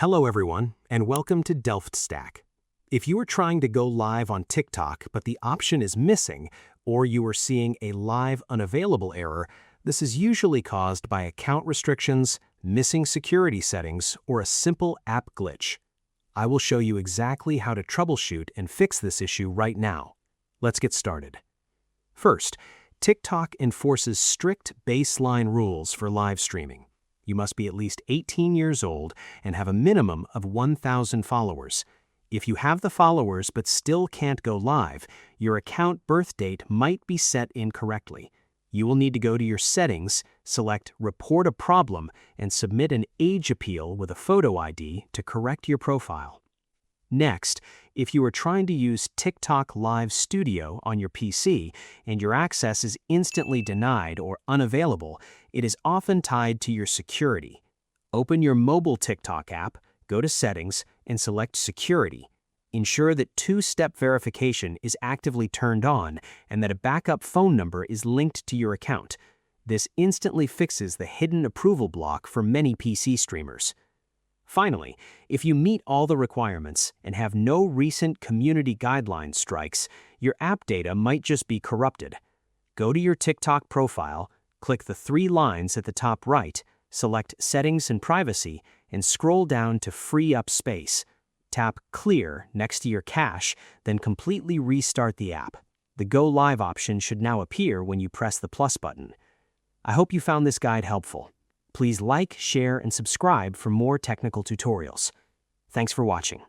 Hello everyone, and welcome to Delft Stack. If you are trying to go live on TikTok but the option is missing, or you are seeing a live unavailable error, this is usually caused by account restrictions, missing security settings, or a simple app glitch. I will show you exactly how to troubleshoot and fix this issue right now. Let's get started. First, TikTok enforces strict baseline rules for live streaming. You must be at least 18 years old and have a minimum of 1,000 followers. If you have the followers but still can't go live, your account birth date might be set incorrectly. You will need to go to your settings, select Report a Problem, and submit an age appeal with a photo ID to correct your profile. Next, if you are trying to use TikTok Live Studio on your PC and your access is instantly denied or unavailable, it is often tied to your security. Open your mobile TikTok app, go to Settings, and select Security. Ensure that two-step verification is actively turned on and that a backup phone number is linked to your account. This instantly fixes the hidden approval block for many PC streamers. Finally, if you meet all the requirements and have no recent community guideline strikes, your app data might just be corrupted. Go to your TikTok profile, click the three lines at the top right, select Settings and Privacy, and scroll down to free up space. Tap Clear next to your cache, then completely restart the app. The Go Live option should now appear when you press the plus button. I hope you found this guide helpful. Please like, share, and subscribe for more technical tutorials. Thanks for watching.